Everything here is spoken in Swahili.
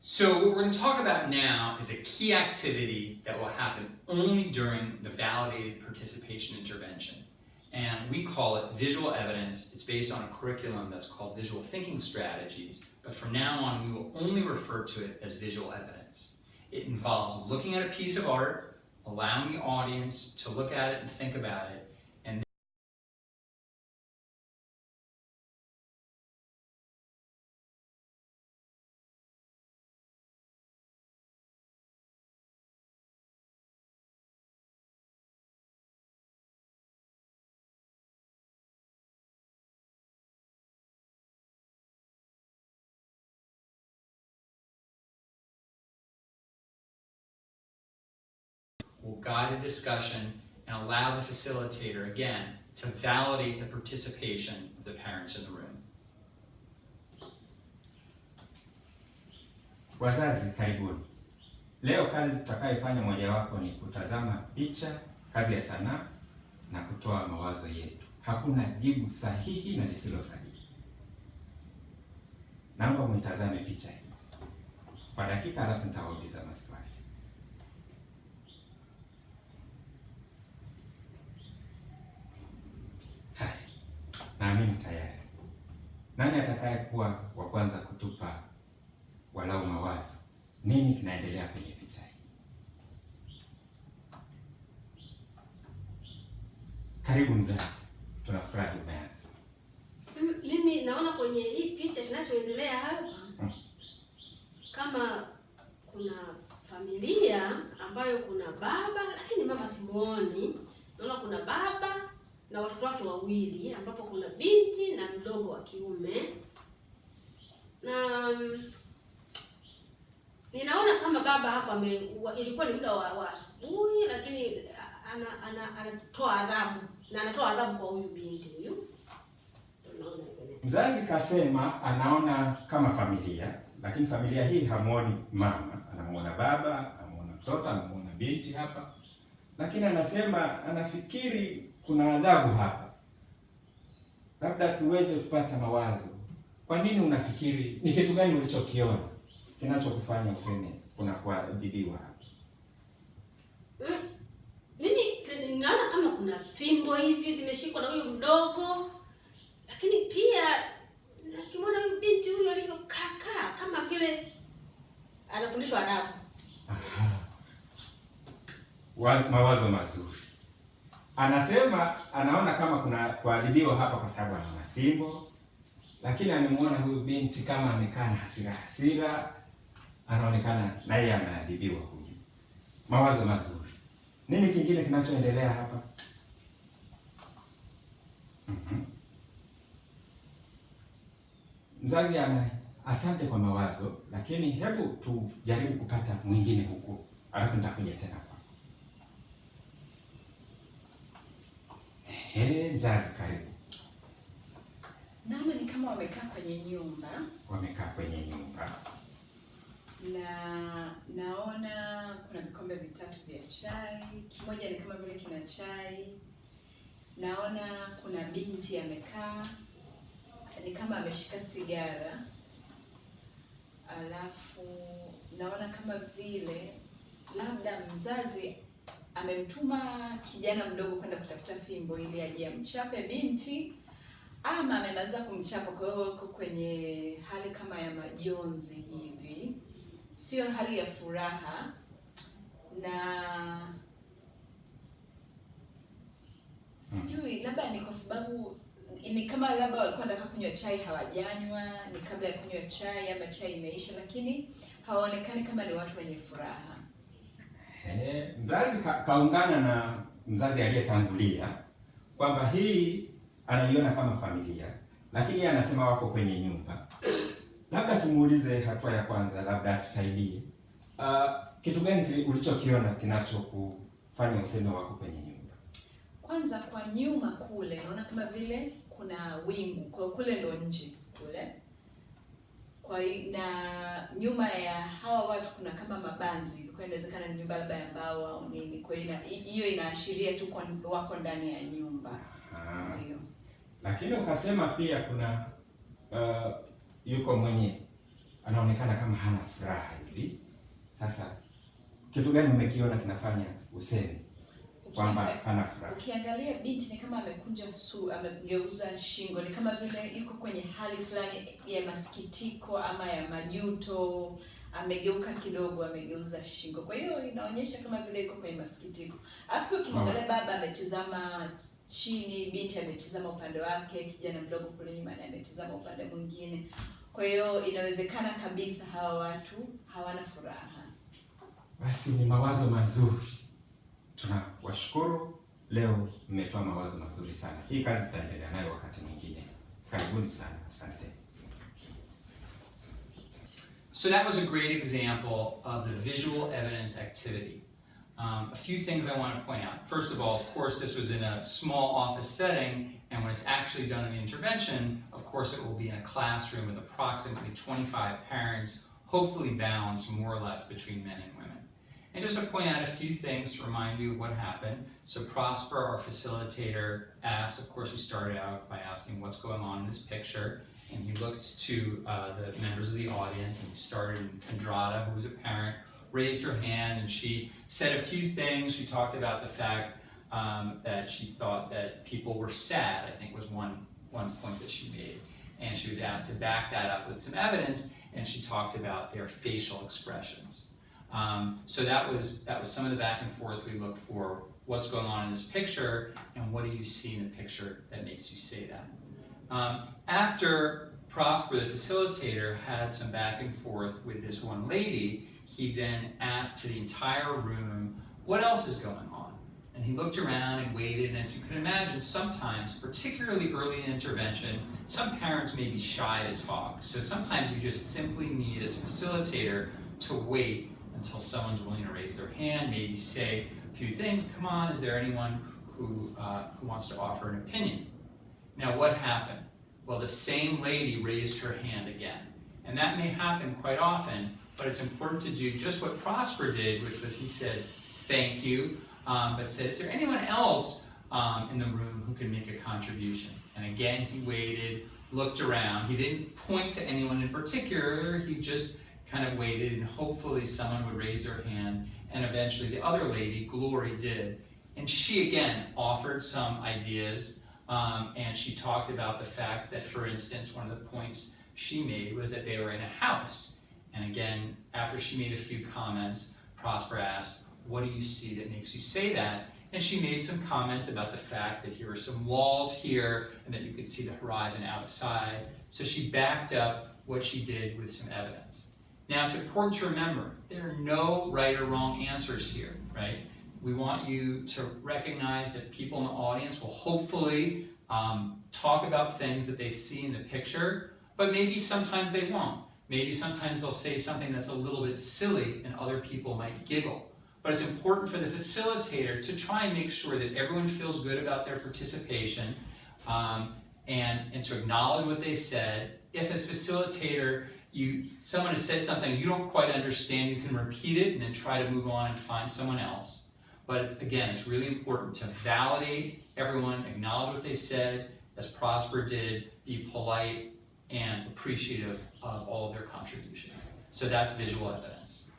So what we're going to talk about now is a key activity that will happen only during the validated participation intervention. And we call it visual evidence. It's based on a curriculum that's called visual thinking strategies, but from now on we will only refer to it as visual evidence. It involves looking at a piece of art, allowing the audience to look at it and think about it, and will guide the discussion and allow the facilitator, again, to validate the participation of the parents in the room. Wazazi karibuni. Leo kazi tutakayofanya mojawapo ni kutazama picha, kazi ya sanaa na kutoa mawazo yetu. Hakuna jibu sahihi na lisilo sahihi. Naomba mtazame picha hii kwa dakika, alafu nitawauliza maswali. Hai, naamini tayari. Nani atakayekuwa wa kwanza kutupa walau mawazo? Nini kinaendelea kwenye picha hii? Karibu mzazi, tunafurahi umeanza. Mimi naona kwenye hii picha kinachoendelea hapa kama kuna familia ambayo kuna baba, lakini mama simuoni. Naona kuna baba na watoto wake wawili, ambapo kuna binti na mdogo wa kiume. Na ninaona kama baba hapa ilikuwa ni muda wa asubuhi, lakini anatoa adhabu, na anatoa adhabu kwa huyu binti huyu. Mzazi kasema anaona kama familia, lakini familia hii hamuoni mama, anamuona baba, anamuona mtoto, anamuona binti hapa. Lakini anasema anafikiri kuna adhabu hapa. Labda tuweze kupata mawazo. Kwa nini unafikiri? Ni kitu gani ulichokiona kinachokufanya useme kuna kuadhibiwa hapa? Mimi ninaona kama kuna fimbo hivi zimeshikwa na huyu mdogo, lakini pia nakimwona huyu binti huyu alivyokaa kama vile anafundishwa adabu. Mawazo mazuri. Anasema anaona kama kuna kuadhibiwa hapa kwa sababu ana fimbo, lakini anamuona huyu binti kama amekaa na hasira, anaonekana naye ameadhibiwa huyu. Mawazo mazuri. Nini kingine kinachoendelea hapa? Mzazi asante kwa mawazo, lakini hebu tujaribu kupata mwingine huku, alafu nitakuja tena kwa. Mzazi karibu. Naona ni kama wamekaa kwenye nyumba. Wamekaa kwenye nyumba. Na naona kuna vikombe vitatu vya chai. Kimoja ni kama vile kina chai. Naona kuna binti amekaa, ni kama ameshika sigara. Alafu naona kama vile labda mzazi amemtuma kijana mdogo kwenda kutafuta fimbo ili aje amchape binti, ama amemaliza kumchapa, kwa hiyo yuko kwenye hali kama ya majonzi hivi, sio hali ya furaha. Na sijui, labda ni kwa sababu ni kama labda walikuwa wanataka kunywa chai hawajanywa, ni kabla ya kunywa chai ama chai imeisha, lakini hawaonekani kama ni watu wenye furaha. Mzazi kaungana na mzazi aliyetangulia kwamba hii anaiona kama familia, lakini anasema wako kwenye nyumba. Labda tumuulize hatua ya kwanza, labda atusaidie. Kitu gani ulichokiona kinachokufanya useme wako kwenye nyumba? Kwanza kwa nyuma kule naona kama vile kuna wingu, kwa kule ndo nje kule. Na nyuma ya hawa watu kuna kama mabanzi, kwa inawezekana ni nyumba labda ya mbao au nini. Kwa hiyo inaashiria tu wako ndani ya nyumba. Ndio. Lakini ukasema pia kuna yuko mwenye anaonekana kama hana furaha hivi. Sasa kitu gani umekiona kinafanya useme kwamba hana furaha? Ukiangalia binti ni kama amekunja amegeuza shingo, ni kama vile yuko kwenye hali fulani ya masikitiko ama ya majuto, amegeuka kidogo, amegeuza shingo. Kwa hiyo inaonyesha kama vile yuko kwenye masikitiko. Alafu ukimwangalia baba ametizama chini, binti ametizama upande wake, kijana mdogo kule nyuma ametizama upande mwingine. Kwa hiyo inawezekana kabisa hawa watu hawana furaha. Basi ni mawazo mazuri. Tunawashukuru, leo mmetoa mawazo mazuri sana. Hii kazi tutaendelea nayo wakati mwingine. Karibuni sana, asante. So that was a great example of the visual evidence activity. A few things I want to point out. First of all, of course, this was in a small office setting, and when it's actually done in the intervention, of course, it will be in a classroom with approximately 25 parents, hopefully balanced more or less between men and women. And just to point out a few things to remind you of what happened. So Prosper, our facilitator, asked, of course, he started out by asking what's going on in this picture. And he looked to the members of the audience, and he started in Kondrata, who was a parent, raised her hand, and she said a few things. She talked about the fact that she thought that people were sad, I think was one point that she made. And she was asked to back that up with some evidence, and she talked about their facial expressions. So that was some of the back and forth. We looked for what's going on in this picture, and what do you see in the picture that makes you say that. After Prosper, the facilitator, had some back and forth with this one lady, he then asked to the entire room, what else is going on? And he looked around and waited, and as you can imagine, sometimes, particularly early in intervention, some parents may be shy to talk. So sometimes you just simply need, as a facilitator, to wait until someone's willing to raise their hand, maybe say a few things. Come on, is there anyone who wants to offer an opinion? Now, what happened? Well, the same lady raised her hand again. And that may happen quite often, but it's important to do just what Prosper did, which was he said, thank you, but said, is there anyone else in the room who can make a contribution? And again, he waited, looked around. He didn't point to anyone in particular. He just kind of waited, and hopefully someone would raise their hand. And eventually the other lady, Glory, did. And she, again, offered some ideas. And she talked about the fact that, for instance, one of the points she made was that they were in a house. And again, after she made a few comments, Prosper asked, what do you see that makes you say that? And she made some comments about the fact that here are some walls here and that you could see the horizon outside. So she backed up what she did with some evidence. Now, it's important to remember, there are no right or wrong answers here, right? We want you to recognize that people in the audience will hopefully talk about things that they see in the picture, but maybe sometimes they won't. Maybe sometimes they'll say something that's a little bit silly and other people might giggle. But it's important for the facilitator to try and make sure that everyone feels good about their participation and to acknowledge what they said. If as facilitator, someone has said something you don't quite understand, you can repeat it and then try to move on and find someone else. But again, it's really important to validate everyone, acknowledge what they said, as Prosper did, be polite and appreciative of all of their contributions. So that's visual evidence.